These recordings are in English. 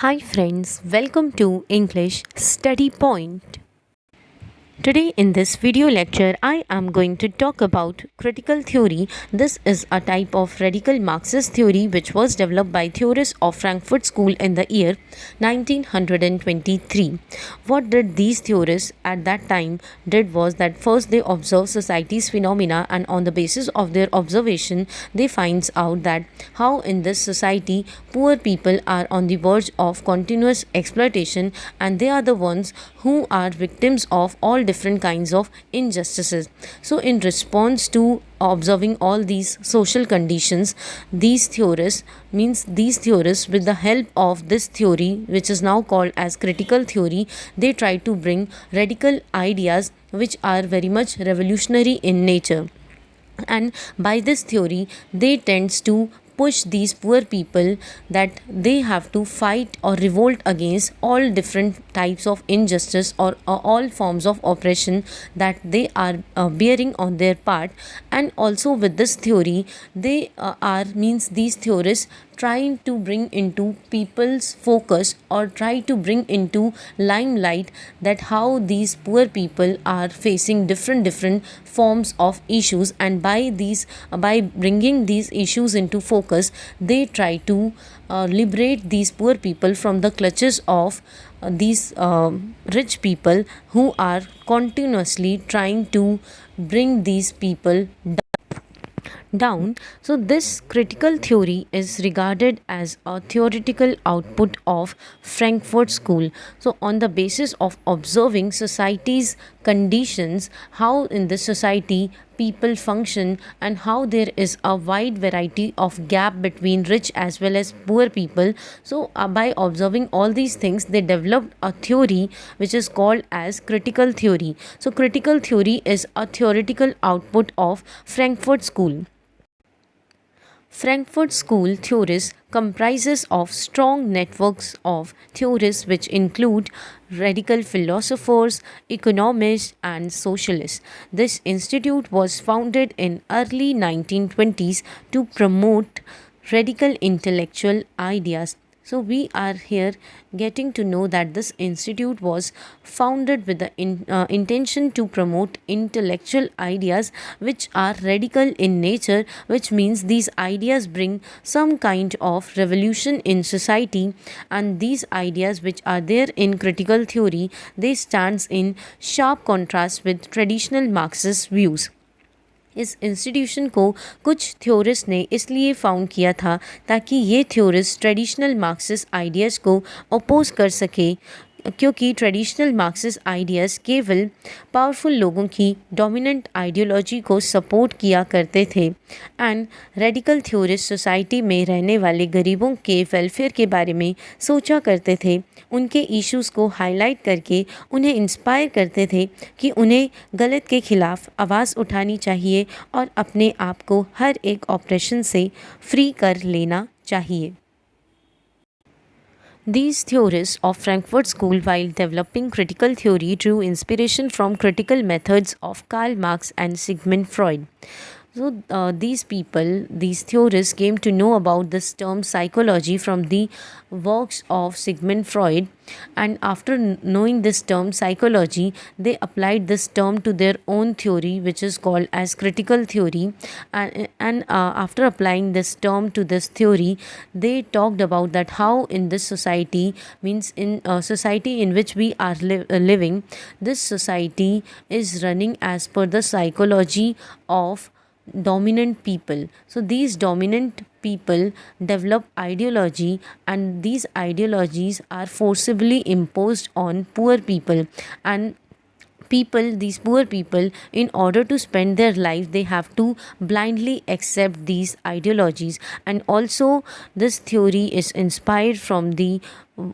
Hi friends, welcome to English Study Point. Today in this video lecture, I am going to talk about critical theory. This is a type of radical Marxist theory which was developed by theorists of Frankfurt School in the year 1923. What did these theorists at that time did was that first they observed society's phenomena, and on the basis of their observation they finds out that how in this society poor people are on the verge of continuous exploitation, and they are the ones who are victims of all different kinds of injustices. So in response to observing all these social conditions, these theorists with the help of this theory, which is now called as critical theory, they try to bring radical ideas which are very much revolutionary in nature. And by this theory they tends to push these poor people that they have to fight or revolt against all different types of injustice, or all forms of oppression that they are bearing on their part. And also with this theory they are means these theorists trying to bring into people's focus, or try to bring into limelight, that how these poor people are facing different forms of issues, and by bringing these issues into focus they try to liberate these poor people from the clutches of these rich people who are continuously trying to bring these people down. So, this critical theory is regarded as a theoretical output of Frankfurt School. So, on the basis of observing society's conditions, how in this society people function, and how there is a wide variety of gap between rich as well as poor people. So by observing all these things they developed a theory which is called as critical theory. So critical theory is a theoretical output of Frankfurt School. Frankfurt School theorists comprises of strong networks of theorists which include radical philosophers, economists and socialists. This institute was founded in early 1920s to promote radical intellectual ideas. So, we are here getting to know that this institute was founded with the intention to promote intellectual ideas which are radical in nature, which means these ideas bring some kind of revolution in society. And these ideas which are there in critical theory, they stands in sharp contrast with traditional Marxist views. इस institution को कुछ theorist ने इसलिए found किया था ताकि ये theorist traditional Marxist ideas को अपोज कर सके, क्योंकि ट्रेडिशनल मार्क्सिस्ट आइडियाज़ केवल पावरफुल लोगों की डोमिनेंट आइडियोलॉजी को सपोर्ट किया करते थे, एंड रेडिकल थ्योरिस्ट सोसाइटी में रहने वाले गरीबों के वेलफेयर के बारे में सोचा करते थे, उनके इश्यूज़ को हाईलाइट करके उन्हें इंस्पायर करते थे कि उन्हें गलत के खिलाफ आवाज़ उठानी चाहिए और अपने आप को हर एक ऑपरेशन से फ्री कर लेना चाहिए. These theorists of Frankfurt School, while developing critical theory, drew inspiration from critical methods of Karl Marx and Sigmund Freud. So, these theorists came to know about this term psychology from the works of Sigmund Freud, and after knowing this term psychology, they applied this term to their own theory, which is called as critical theory. And after applying this term to this theory, they talked about that how in this society, means in a society in which we are living, this society is running as per the psychology of dominant people. So these dominant people develop ideology, and these ideologies are forcibly imposed on poor people. And these poor people, in order to spend their life, they have to blindly accept these ideologies. And also this theory is inspired from the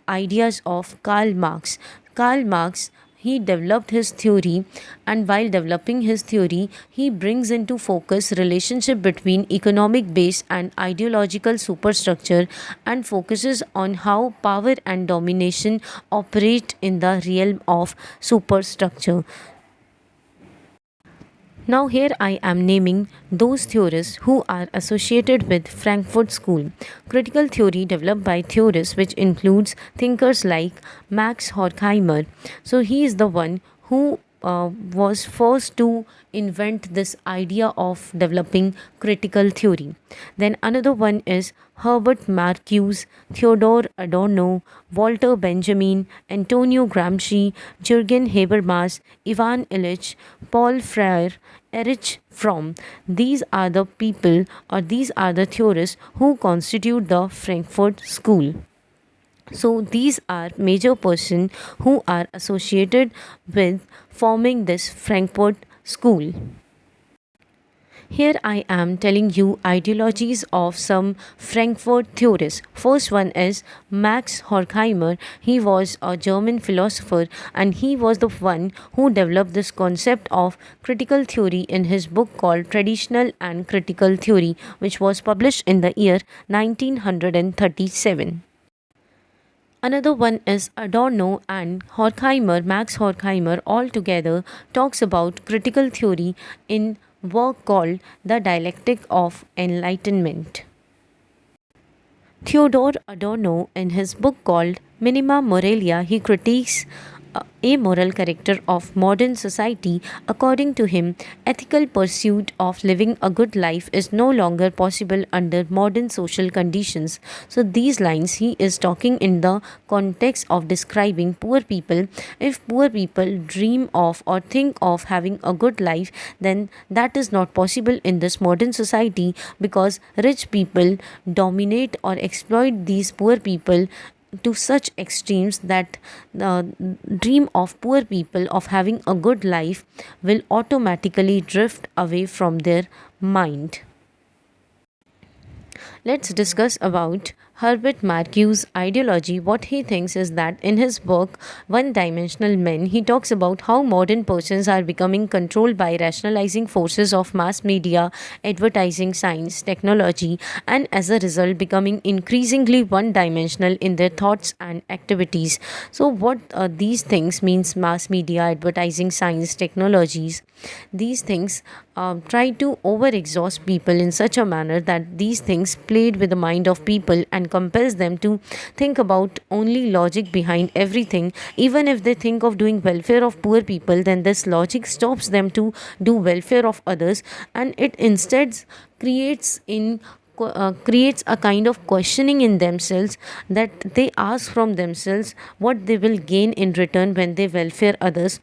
ideas of Karl Marx. Karl Marx, he developed his theory, and while developing his theory he brings into focus relationship between economic base and ideological superstructure, and focuses on how power and domination operate in the realm of superstructure. Now, here I am naming those theorists who are associated with Frankfurt School. Critical theory developed by theorists, which includes thinkers like Max Horkheimer. So, he is the one who was first to invent this idea of developing critical theory. Then another one is Herbert Marcuse, Theodore Adorno, Walter Benjamin, Antonio Gramsci, Jürgen Habermas, Ivan Illich, Paul Freire, Erich Fromm. These are the people, or these are the theorists who constitute the Frankfurt School. So these are major persons who are associated with forming this Frankfurt School. Here I am telling you ideologies of some Frankfurt theorists. First one is Max Horkheimer. He was a German philosopher and he was the one who developed this concept of critical theory in his book called Traditional and Critical Theory, which was published in the year 1937. Another one is Adorno and Horkheimer, Max Horkheimer, all together talks about critical theory in work called The Dialectic of Enlightenment. Theodore Adorno, in his book called Minima Moralia, he critiques amoral character of modern society. According to him, ethical pursuit of living a good life is no longer possible under modern social conditions. So these lines he is talking in the context of describing poor people. If poor people dream of or think of having a good life, then that is not possible in this modern society, because rich people dominate or exploit these poor people to such extremes that the dream of poor people of having a good life will automatically drift away from their mind. Let's discuss about Herbert Marcuse's ideology. What he thinks is that in his book One Dimensional Men, he talks about how modern persons are becoming controlled by rationalizing forces of mass media, advertising, science, technology, and as a result becoming increasingly one dimensional in their thoughts and activities. So what these things means: mass media, advertising, science, technologies, these things try to overexhaust people in such a manner that these things played with the mind of people and compels them to think about only logic behind everything. Even if they think of doing welfare of poor people, then this logic stops them to do welfare of others, and it instead creates a kind of questioning in themselves, that they ask from themselves what they will gain in return when they welfare others.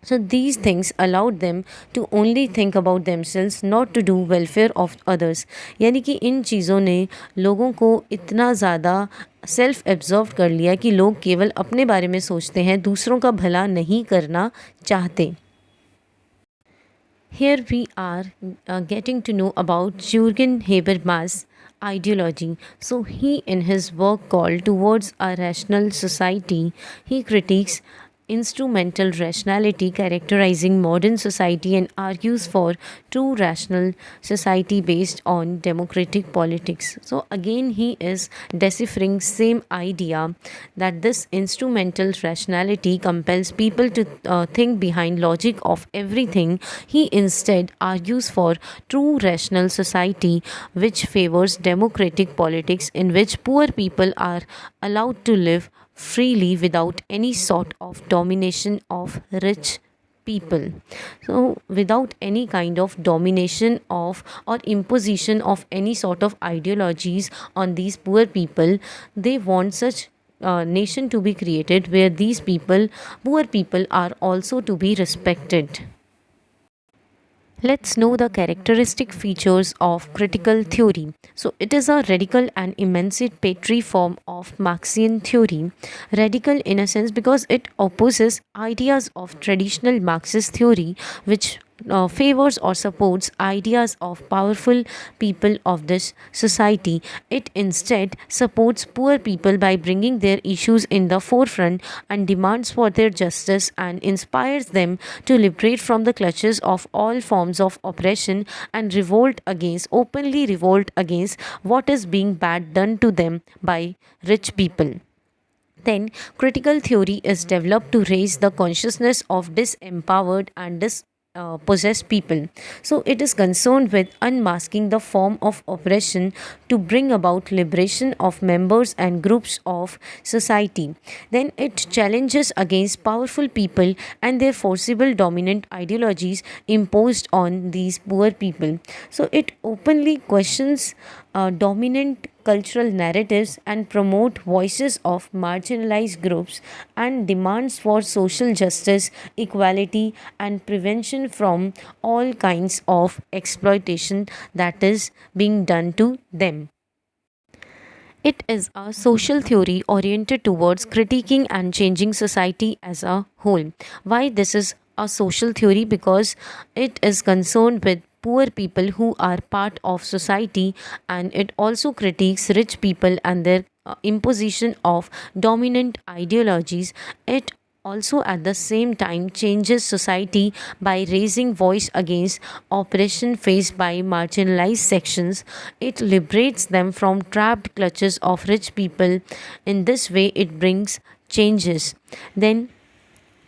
So these things allowed them to only think about themselves, not to do welfare of others. यानी कि इन चीज़ों ने लोगों को इतना ज़्यादा self absorb कर लिया कि लोग केवल अपने बारे में सोचते हैं, दूसरों का भला नहीं करना चाहते. Here we are getting to know about Jürgen Habermas' ideology. So he, in his work called Towards a Rational Society, he critiques instrumental rationality characterizing modern society and argues for true rational society based on democratic politics. So again he is deciphering same idea, that this instrumental rationality compels people to think behind logic of everything. He instead argues for true rational society which favors democratic politics, in which poor people are allowed to live freely without any sort of domination of rich people. So without any kind of domination of or imposition of any sort of ideologies on these poor people, they want such nation to be created where these people, poor people, are also to be respected. Let's know the characteristic features of critical theory. So, it is a radical and emancipatory form of Marxian theory. Radical in a sense because it opposes ideas of traditional Marxist theory, which favors or supports ideas of powerful people of this society. It instead supports poor people by bringing their issues in the forefront and demands for their justice, and inspires them to liberate from the clutches of all forms of oppression and openly revolt against what is being bad done to them by rich people. Then, critical theory is developed to raise the consciousness of disempowered and possess people. So it is concerned with unmasking the form of oppression to bring about liberation of members and groups of society. Then it challenges against powerful people and their forcible dominant ideologies imposed on these poor people. So it openly questions dominant cultural narratives and promote voices of marginalized groups and demands for social justice, equality and prevention from all kinds of exploitation that is being done to them. It is a social theory oriented towards critiquing and changing society as a whole. Why this is a social theory? Because it is concerned with poor people who are part of society, and it also critiques rich people and their imposition of dominant ideologies. It also at the same time changes society by raising voice against oppression faced by marginalized sections. It liberates them from trapped clutches of rich people. In this way it brings changes. Then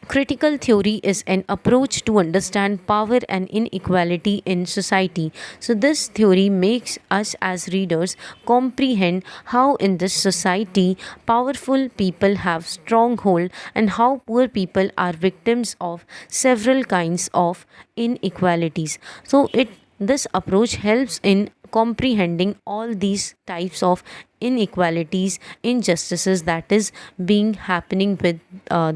critical theory is an approach to understand power and inequality in society. So, this theory makes us as readers comprehend how, in this society, powerful people have stronghold and how poor people are victims of several kinds of inequalities. So, it this approach helps in comprehending all these types of inequalities, injustices that is being happening with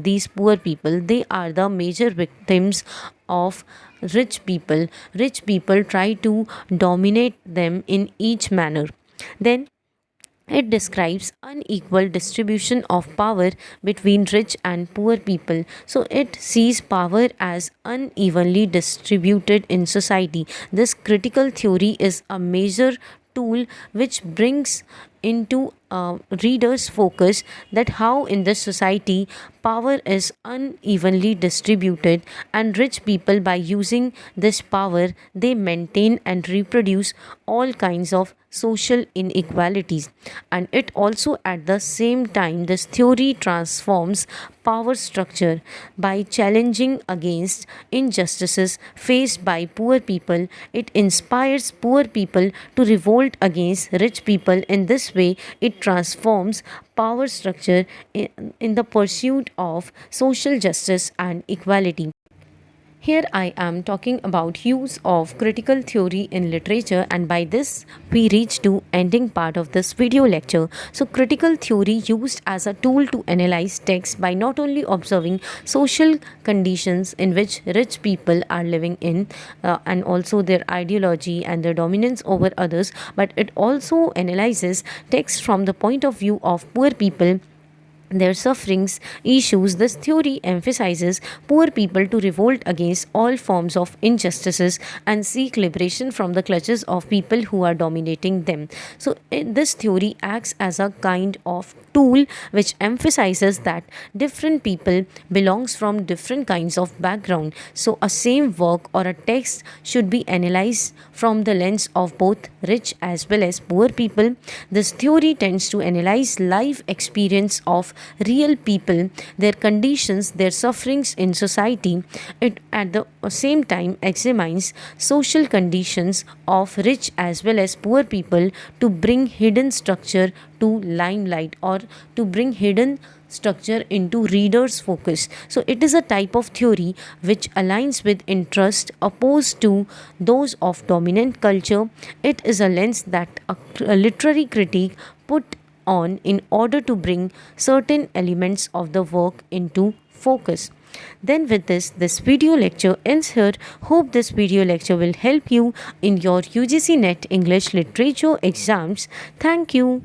these poor people. They are the major victims of rich people. Rich people try to dominate them in each manner. Then it describes unequal distribution of power between rich and poor people. So it sees power as unevenly distributed in society. This critical theory is a major tool which brings into readers focus that how in this society power is unevenly distributed, and rich people by using this power they maintain and reproduce all kinds of social inequalities. And it also at the same time this theory transforms power structure by challenging against injustices faced by poor people. It inspires poor people to revolt against rich people. In this way it transforms power structure in the pursuit of social justice and equality. Here I am talking about use of critical theory in literature, and by this we reach to ending part of this video lecture. So critical theory used as a tool to analyze text by not only observing social conditions in which rich people are living in and also their ideology and their dominance over others, but it also analyzes text from the point of view of poor people, their sufferings, issues. This theory emphasizes poor people to revolt against all forms of injustices and seek liberation from the clutches of people who are dominating them. So, this theory acts as a kind of tool which emphasizes that different people belongs from different kinds of background. So, a same work or a text should be analyzed from the lens of both rich as well as poor people. This theory tends to analyze life experience of real people, their conditions, their sufferings in society. It at the same time examines social conditions of rich as well as poor people to bring hidden structure to limelight, or to bring hidden structure into readers' focus. So it is a type of theory which aligns with interest opposed to those of dominant culture. It is a lens that a literary critique put on in order to bring certain elements of the work into focus. Then with this video lecture ends here. Hope this video lecture will help you in your UGC NET English literature exams. Thank you.